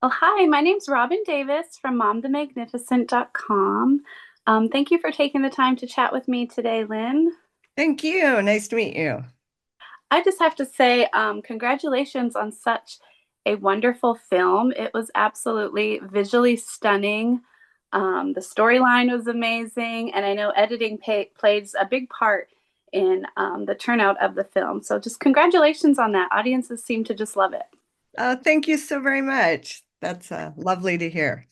Oh, hi, my name's Robin Davis from momthemagnificent.com. Thank you for taking the time to chat with me today, Lynn. Thank you. Nice to meet you. I just have to say, congratulations on such a wonderful film. It was absolutely visually stunning. The storyline was amazing, and I know editing plays a big part in the turnout of the film. So, just congratulations on that. Audiences seem to just love it. Thank you so very much. That's lovely to hear.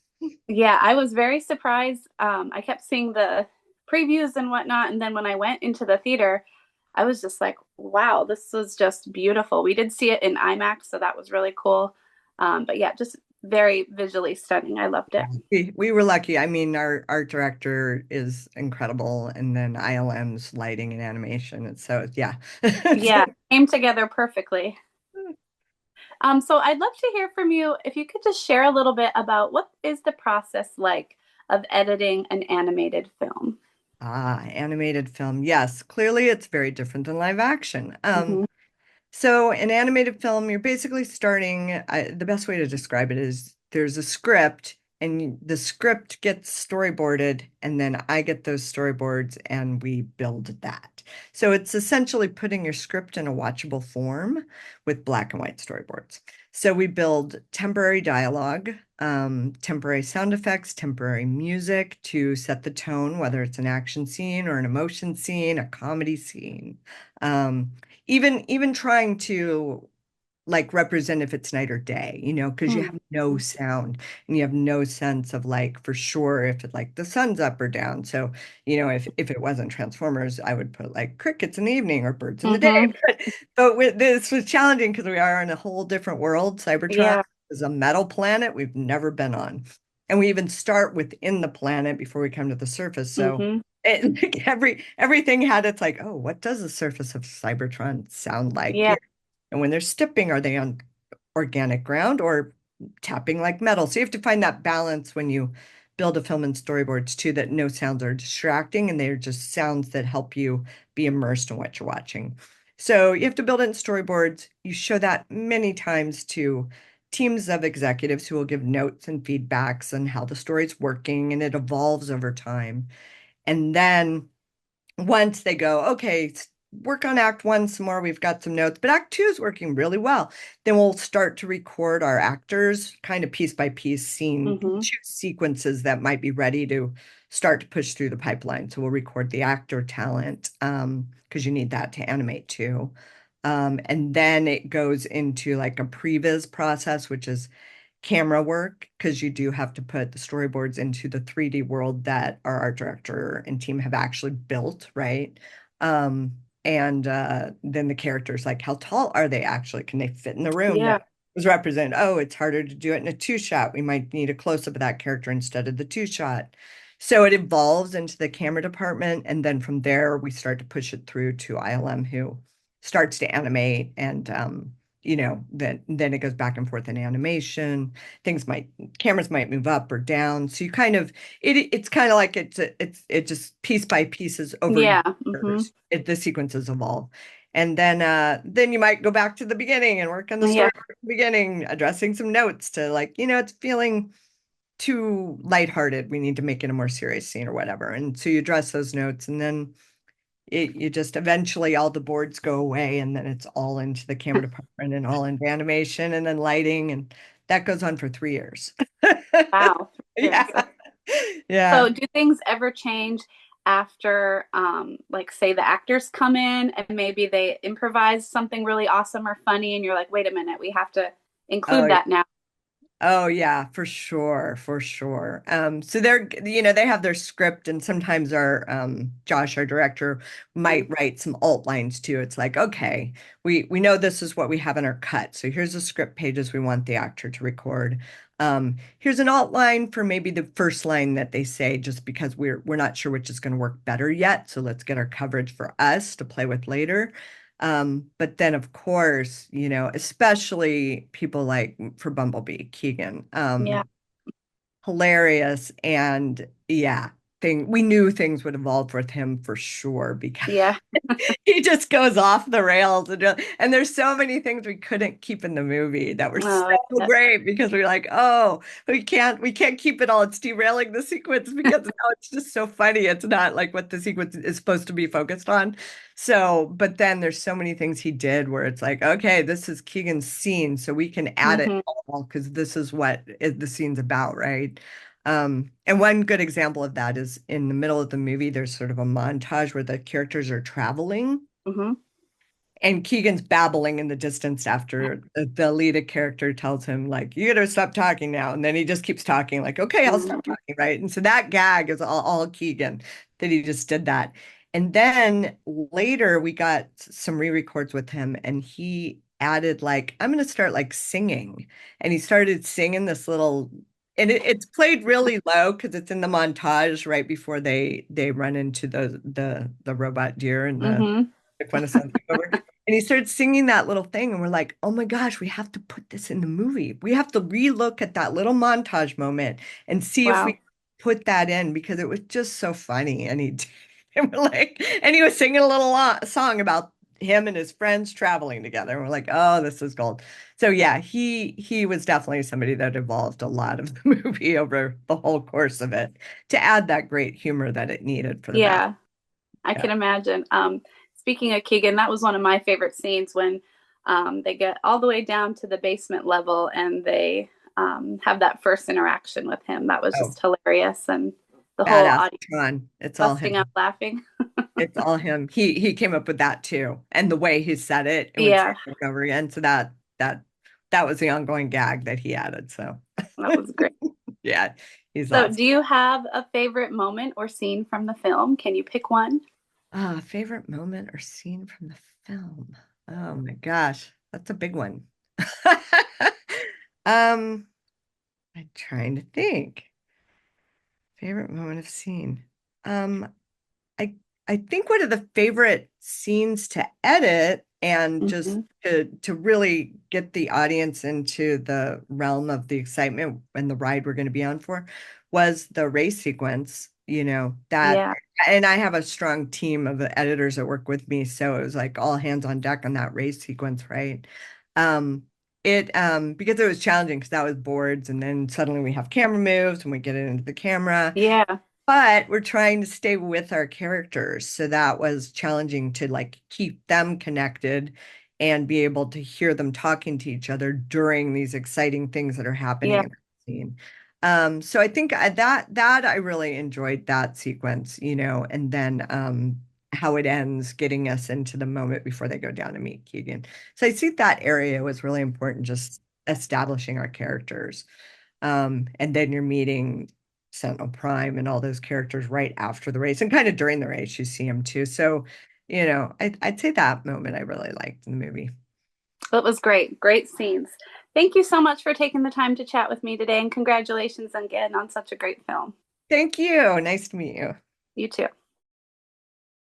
Yeah, I was very surprised. I kept seeing the previews and whatnot, and then when I went into the theater, I was just like, wow, this was just beautiful. We did see it in IMAX, so that was really cool. But yeah, just very visually stunning. I loved it. We were lucky. I mean, our art director is incredible, and then ILM's lighting and animation. And so, yeah. Yeah, came together perfectly. So I'd love to hear from you if you could just share a little bit about what is the process like of editing an animated film. Animated film. Yes, clearly it's very different than live action. Hmm. So in animated film, you're basically starting, the best way to describe it is there's a script and the script gets storyboarded and then I get those storyboards and we build that. So it's essentially putting your script in a watchable form with black and white storyboards. So we build temporary dialogue, temporary sound effects, temporary music to set the tone, whether it's an action scene or an emotion scene, a comedy scene. Um, even trying to like represent if it's night or day, because you Hmm. have no sound and you have no sense of like for sure if it like the sun's up or down. So, if it wasn't Transformers, I would put like crickets in the evening or birds in the day. Hmm. This was challenging because we are in a whole different world. Cybertron Yeah. is a metal planet we've never been on. And we even start within the planet before we come to the surface. So Hmm. like everything had its like, oh, what does the surface of Cybertron sound like? Yeah. And when they're stepping, are they on organic ground or tapping like metal? So you have to find that balance when you build a film and storyboards too, that no sounds are distracting and they're just sounds that help you be immersed in what you're watching. So you have to build it in storyboards. You show that many times to teams of executives who will give notes and feedbacks on how the story's working, and it evolves over time. And then once they go, okay, work on act one some more. We've got some notes, but act two is working really well. Then we'll start to record our actors kind of piece by piece, scene Hmm. two sequences that might be ready to start to push through the pipeline. So we'll record the actor talent because you need that to animate too. And then it goes into like a previs process, which is camera work because you do have to put the storyboards into the 3D world that our art director and team have actually built, right? And then the characters, like how tall are they actually? Can they fit in the room Yeah. that was represented? Oh, it's harder to do it in a two shot. We might need a close up of that character instead of the two shot. So it evolves into the camera department, and then from there we start to push it through to ILM, who starts to animate, and then it goes back and forth in animation. Things might Cameras might move up or down. So you kind of it's kind of like it just piece by pieces over Yeah. Hmm. years. The sequences evolve. And then you might go back to the beginning and work on the Yeah. story from the beginning, addressing some notes to like, it's feeling too lighthearted. We need to make it a more serious scene or whatever. And so you address those notes, and then you just eventually all the boards go away, and then it's all into the camera department and all into animation and then lighting, and that goes on for 3 years. Wow. 3 years. Yeah. Yeah. So do things ever change after, like, say the actors come in and maybe they improvise something really awesome or funny, and you're like, wait a minute, we have to Oh, include yeah. that now. Oh yeah, for sure, for sure. So they have their script, and sometimes Josh, our director, might write some alt lines too. It's like, okay, we know this is what we have in our cut. So here's the script pages we want the actor to record. Here's an alt line for maybe the first line that they say, just because we're not sure which is going to work better yet. So let's get our coverage for us to play with later. But then of course, especially people like for Bumblebee, Keegan, Yeah. hilarious. And yeah, we knew things would evolve with him for sure because Yeah. he just goes off the rails and there's so many things we couldn't keep in the movie that were so Oh, yeah. great because we're like, oh, we can't keep it all. It's derailing the sequence because now it's just so funny. It's not like what the sequence is supposed to be focused on. So, but then there's so many things he did where it's like, okay, this is Keegan's scene, so we can add it Hmm. all because this is what the scene's about, right? And one good example of that is in the middle of the movie, there's sort of a montage where the characters are traveling Hmm. and Keegan's babbling in the distance after the lead character tells him, like, you gotta stop talking now. And then he just keeps talking, like, okay, I'll stop Hmm. talking, right? And so that gag is all Keegan that he just did that. And then later we got some re-records with him and he added like, I'm gonna start like singing. And he started singing this little and it's played really low because it's in the montage right before they run into the robot deer and Hmm. the quintessence over. And he started singing that little thing, and we're like, oh my gosh, we have to put this in the movie. We have to relook at that little montage moment and see if Wow. we put that in because it was just so funny. And and we're like, and he was singing a little song about him and his friends traveling together. And we're like, oh, this is gold. So yeah, he was definitely somebody that evolved a lot of the movie over the whole course of it to add that great humor that it needed for the back. Yeah, I Yeah. can imagine. Speaking of Keegan, that was one of my favorite scenes when they get all the way down to the basement level and they have that first interaction with him. That was Oh, just hilarious, and the whole badass audience Tron. It's all busting out him. laughing. It's all him. He came up with that too. And the way he said it and would say Yeah, it over and over again. So that was the ongoing gag that he added. So that was great. yeah, he's So, awesome. do you have a favorite moment or scene from the film? Can you pick one? Favorite moment or scene from the film? Oh my gosh, that's a big one. Um, I'm trying to think. Favorite moment of scene. Um, I I think one of the favorite scenes to edit and just Hmm. to really get the audience into the realm of the excitement and the ride we're going to be on for was the race sequence, that Yeah, and I have a strong team of editors that work with me, so it was like all hands on deck on that race sequence, right? Um it because it was challenging because that was boards and then suddenly we have camera moves and we get it into the camera yeah, but we're trying to stay with our characters. So that was challenging to like keep them connected and be able to hear them talking to each other during these exciting things that are happening yeah, in the scene. So I think that I really enjoyed that sequence, and then how it ends, getting us into the moment before they go down to meet Keegan. So I see that area was really important, just establishing our characters. And then you're meeting Sentinel Prime and all those characters right after the race and kind of during the race, you see them too. So, I'd say that moment I really liked in the movie. it was great. Great scenes. Thank you so much for taking the time to chat with me today, and congratulations again on such a great film. Thank you. Nice to meet you. You too.